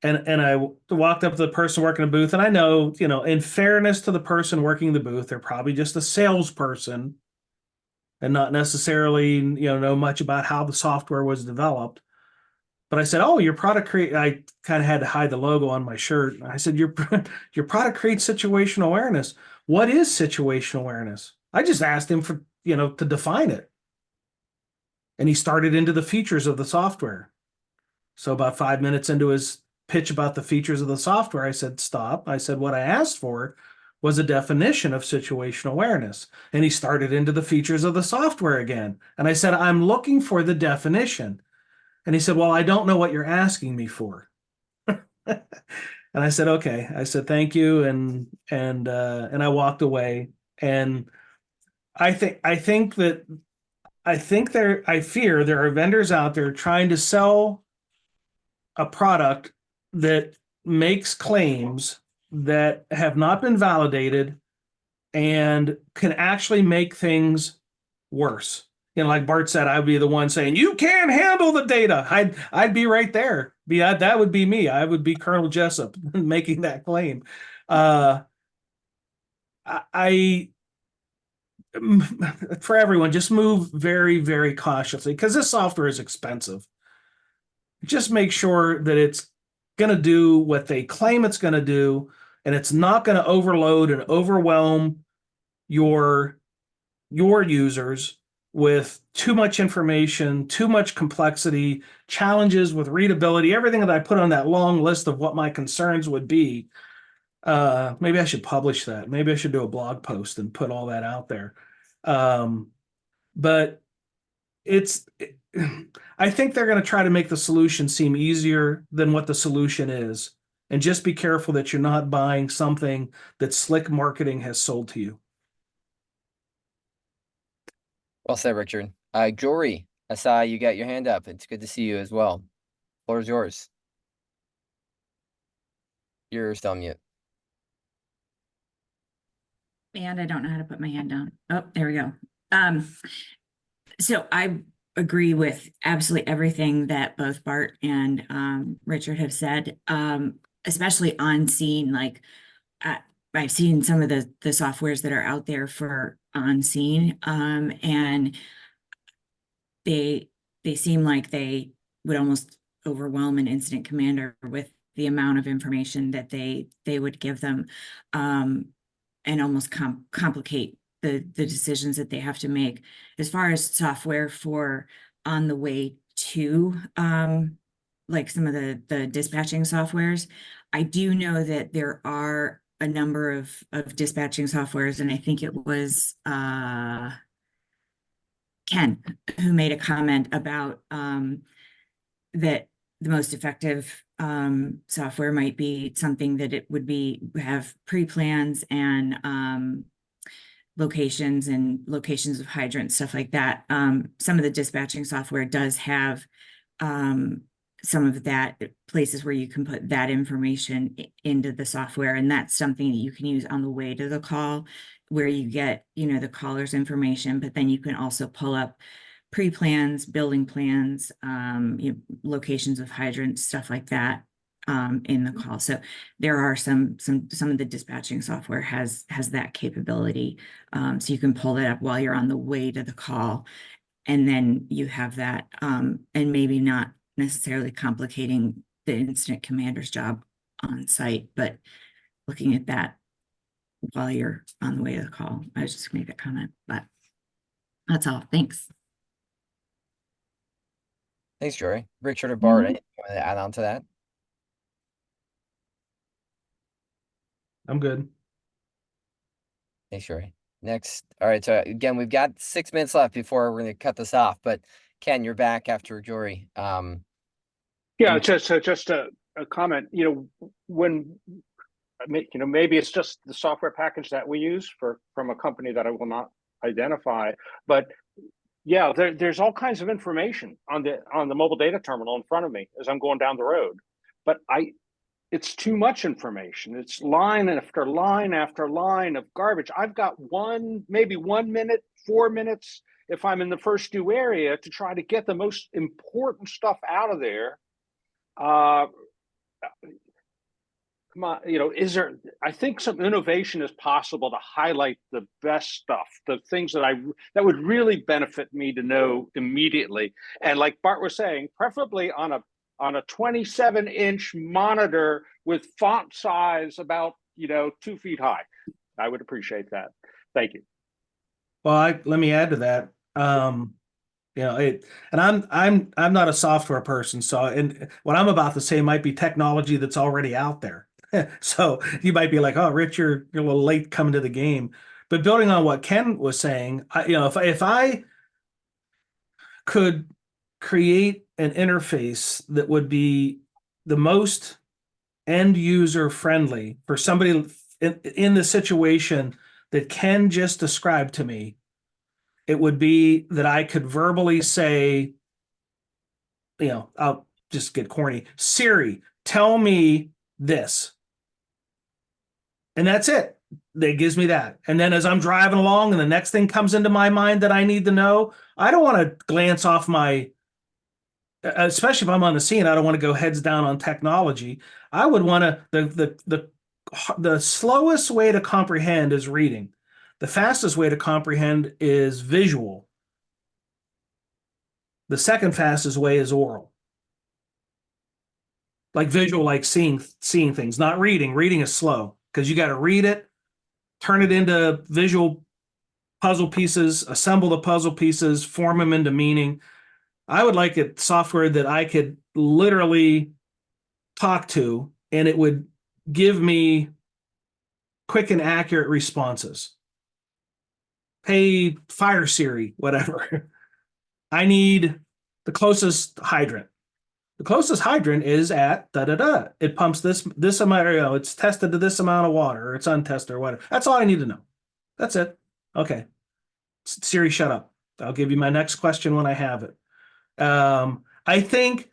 And I walked up to the person working the booth, and I know, you know, in fairness to the person working the booth, they're probably just a salesperson and not necessarily, you know much about how the software was developed. But I said, "Oh, your product create." I kind of had to hide the logo on my shirt. I said, "Your your product creates situational awareness. What is situational awareness?" I just asked him for, to define it, and he started into the features of the software. So about 5 minutes into his pitch about the features of the software, I said, "Stop." I said, "What I asked for was a definition of situational awareness." And he started into the features of the software again. And I said, "I'm looking for the definition." And he said, "Well, I don't know what you're asking me for." And I said, "Okay." I said, "Thank you." And I walked away. And I fear there are vendors out there trying to sell a product that makes claims that have not been validated and can actually make things worse. Like Bart said, I'd be the one saying, "You can't handle the data." I'd be right there. That would be me. I would be Colonel Jessup making that claim. I for everyone, just move very, very cautiously, because this software is expensive. Just make sure that it's going to do what they claim it's going to do, and it's not going to overload and overwhelm your users with too much information, too much complexity, challenges with readability, everything that I put on that long list of what my concerns would be. Maybe I should publish that. Maybe I should do a blog post and put all that out there. But I think they're going to try to make the solution seem easier than what the solution is. And just be careful that you're not buying something that slick marketing has sold to you. Well said, Richard. Jory, I saw you got your hand up. It's good to see you as well. Floor is yours. You're still on mute. And I don't know how to put my hand down. Oh, there we go. So I agree with absolutely everything that both Bart and Richard have said, especially on scene. Like I've seen some of the softwares that are out there for on scene, and they seem like they would almost overwhelm an incident commander with the amount of information that they would give them, and almost complicate the decisions that they have to make. As far as software for on the way to, like some of the dispatching softwares, I do know that there are a number of dispatching softwares, and I think it was Ken who made a comment about that the most effective software might be something that it would have pre-plans and locations of hydrants, stuff like that. Some of the dispatching software does have some of that, places where you can put that information into the software, and that's something that you can use on the way to the call, where you get, the caller's information, but then you can also pull up pre-plans, building plans, locations of hydrants, stuff like that, in the call. So there are some of the dispatching software has that capability. So you can pull that up while you're on the way to the call, and then you have that, and maybe not necessarily complicating the incident commander's job on site, but looking at that while you're on the way to the call. I was just gonna make that comment, but that's all. Thanks. Thanks, Jory. Richard or Bart, anything you want to add on to that? I'm good. Thanks, Jory. Next. All right. So again, we've got 6 minutes left before we're going to cut this off. But Ken, you're back after Jory. Yeah, just a comment. When maybe it's just the software package that we use from a company that I will not identify, but yeah, there's all kinds of information on the mobile data terminal in front of me as I'm going down the road, but it's too much information. It's line after line after line of garbage. I've got maybe 1 minute, 4 minutes if I'm in the first due area to try to get the most important stuff out of there. come on, is there, I think some innovation is possible to highlight the best stuff, the things that would really benefit me to know immediately. And like Bart was saying, preferably on a 27-inch monitor with font size about, 2 feet high. I would appreciate that. Thank you. Well, let me add to that. And I'm not a software person, so and what I'm about to say might be technology that's already out there. So you might be like, "Oh, Rich, you're a little late coming to the game." But building on what Ken was saying, if I could create an interface that would be the most end user friendly for somebody in the situation that Ken just described to me, it would be that I could verbally say, I'll just get corny, Siri, tell me this. And that's it. That gives me that. And then as I'm driving along and the next thing comes into my mind that I need to know, I don't want to glance off especially if I'm on the scene, I don't want to go heads down on technology. I would want to, the slowest way to comprehend is reading. The fastest way to comprehend is visual. The second fastest way is oral. Like visual, like seeing things, not reading. Reading is slow because you got to read it, turn it into visual puzzle pieces, assemble the puzzle pieces, form them into meaning. I would like it software that I could literally talk to and it would give me quick and accurate responses. Hey, fire Siri, whatever. I need the closest hydrant. The closest hydrant is at da-da-da. It pumps this amount, it's tested to this amount of water, or it's untested or whatever. That's all I need to know. That's it. Okay. Siri, shut up. I'll give you my next question when I have it. I think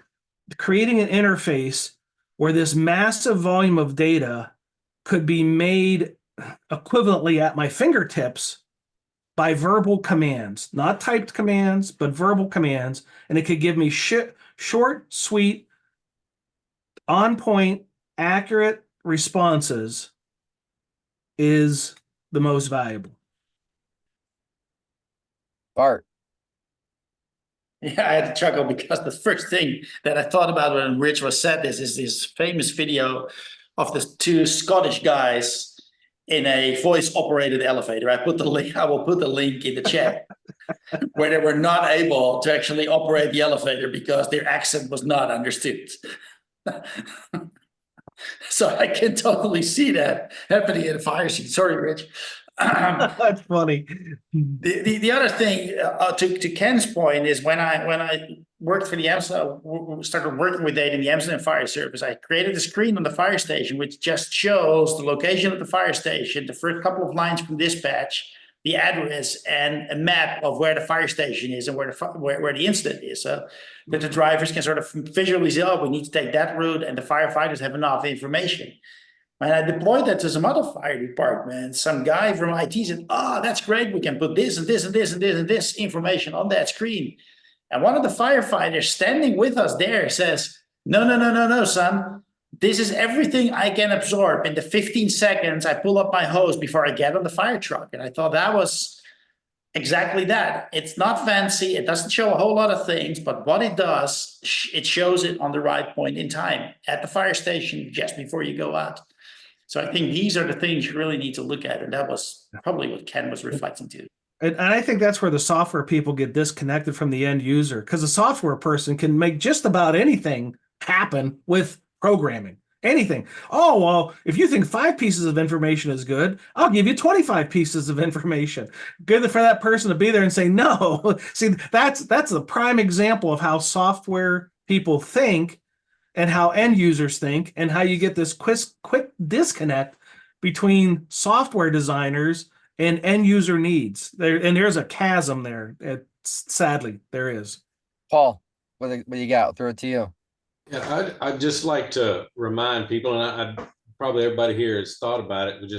creating an interface where this massive volume of data could be made equivalently at my fingertips by verbal commands, not typed commands, but verbal commands. And it could give me short, sweet, on point, accurate responses is the most valuable. Bart. Yeah, I had to chuckle because the first thing that I thought about when Rich was said this is this famous video of the two Scottish guys in a voice-operated elevator. I will put the link in the chat where they were not able to actually operate the elevator because their accent was not understood. So I can totally see that happening in a fire scene. Sorry, Rich. That's funny. The other thing to Ken's point is when I worked for the Amsterdam, started working with data in the Amsterdam Fire Service, I created a screen on the fire station which just shows the location of the fire station, the first couple of lines from dispatch, the address, and a map of where the fire station is and where the incident is, so that the drivers can sort of visually say, oh, we need to take that route, and the firefighters have enough information. And I deployed that to some other fire departments. Some guy from IT said, oh, that's great. We can put this and this and this and this and this information on that screen. And one of the firefighters standing with us there says, no, son. This is everything I can absorb in the 15 seconds I pull up my hose before I get on the fire truck. And I thought that was exactly that. It's not fancy. It doesn't show a whole lot of things, but what it does, it shows it on the right point in time at the fire station just before you go out. So I think these are the things you really need to look at. And that was probably what Ken was reflecting to. And I think that's where the software people get disconnected from the end user, because a software person can make just about anything happen with programming. Anything. Oh, well, if you think 5 pieces of information is good, I'll give you 25 pieces of information. Good for that person to be there and say, no. See, that's a prime example of how software people think and how end users think, and how you get this quick disconnect between software designers and end user needs. There's a chasm there. Sadly, there is. Paul, what do you got? I'll throw it to you. Yeah, I'd just like to remind people, and I probably everybody here has thought about it, but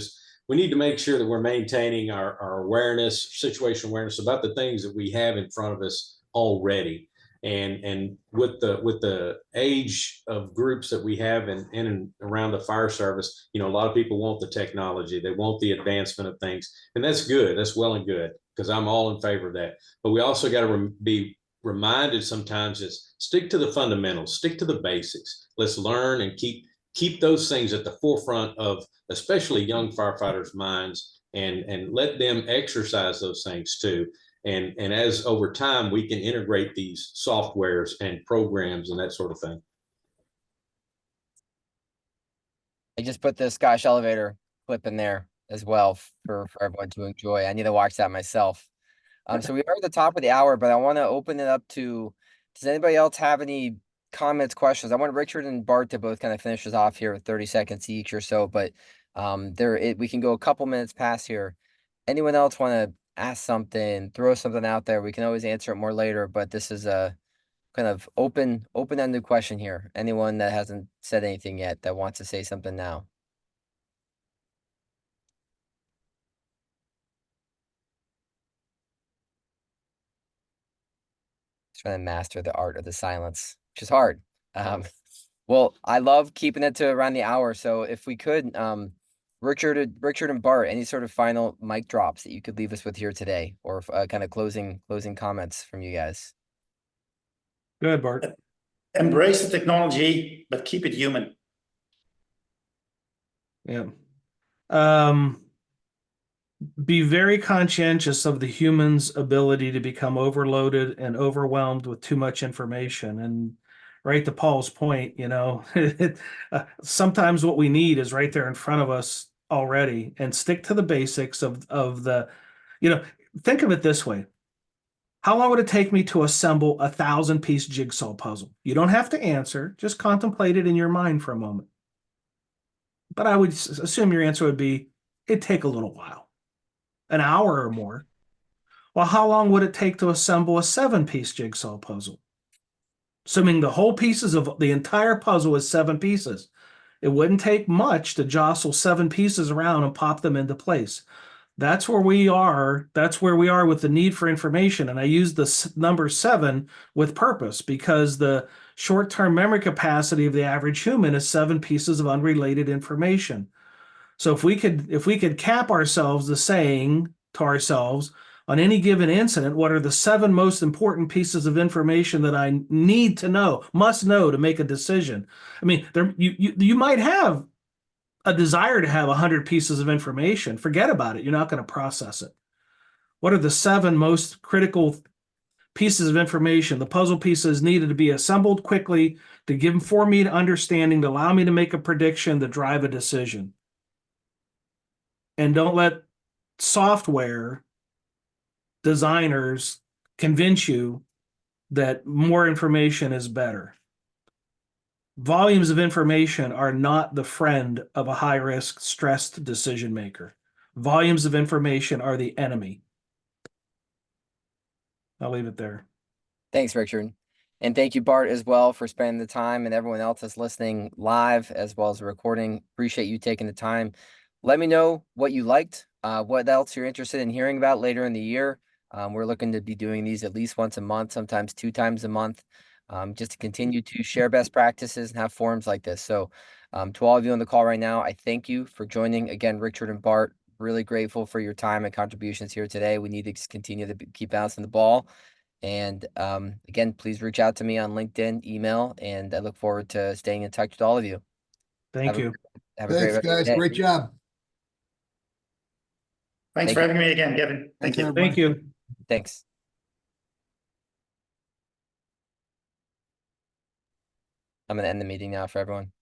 we need to make sure that we're maintaining our awareness, situational awareness about the things that we have in front of us already. And with the age of groups that we have in and around the fire service, you know, a lot of people want the technology, they want the advancement of things, and that's good. That's well and good, because I'm all in favor of that. But we also got to be reminded sometimes is stick to the fundamentals, stick to the basics. Let's learn and keep those things at the forefront of especially young firefighters' minds, and let them exercise those things too. And as over time, we can integrate these softwares and programs and that sort of thing. I just put the Scottish elevator clip in there as well for everyone to enjoy. I need to watch that myself. So we are at the top of the hour, but I want to open it up to, does anybody else have any comments, questions? I want Richard and Bart to both kind of finish us off here with 30 seconds each or so, but we can go a couple minutes past here. Anyone else want to ask something, throw something out there? We can always answer it more later, but this is a kind of open-ended question here. Anyone that hasn't said anything yet that wants to say something now? Trying to master the art of the silence, which is hard. Well, I love keeping it to around the hour. So if we could, Richard and Bart, any sort of final mic drops that you could leave us with here today, or kind of closing comments from you guys. Go ahead, Bart. Embrace the technology, but keep it human. Yeah. Be very conscientious of the human's ability to become overloaded and overwhelmed with too much information. And right to Paul's point, you know, sometimes what we need is right there in front of us already, and stick to the basics of the, you know, think of it this way. How long would it take me to assemble 1,000-piece jigsaw puzzle? You don't have to answer, just contemplate it in your mind for a moment. But I would assume your answer would be, it'd take a little while. An hour or more. Well, how long would it take to assemble a 7-piece jigsaw puzzle? Assuming the whole pieces of the entire puzzle is 7 pieces, it wouldn't take much to jostle 7 pieces around and pop them into place. That's where we are. That's where we are with the need for information. And I use the number 7 with purpose, because the short-term memory capacity of the average human is 7 pieces of unrelated information. So if we could cap ourselves the saying to ourselves, on any given incident, what are the 7 most important pieces of information that I need to know, must know to make a decision? I mean, you might have a desire to have 100 pieces of information. Forget about it. You're not going to process it. What are the 7 most critical pieces of information, the puzzle pieces needed to be assembled quickly, to give for me to understanding, to allow me to make a prediction, to drive a decision? And don't let software designers convince you that more information is better. Volumes of information are not the friend of a high-risk, stressed decision maker. Volumes of information are the enemy. I'll leave it there. Thanks, Richard. And thank you, Bart, as well, for spending the time, and everyone else that's listening live as well as the recording. Appreciate you taking the time. Let me know what you liked, what else you're interested in hearing about later in the year. We're looking to be doing these at least once a month, sometimes 2 times a month, just to continue to share best practices and have forums like this. So to all of you on the call right now, I thank you for joining. Again, Richard and Bart, really grateful for your time and contributions here today. We need to continue to keep bouncing the ball. And again, please reach out to me on LinkedIn, email, and I look forward to staying in touch with all of you. Thank you. Have a great Thanks, rest of your guys. day. Great job. Thanks for having me again, Kevin. Thank you. Thank you. Thanks. I'm going to end the meeting now for everyone.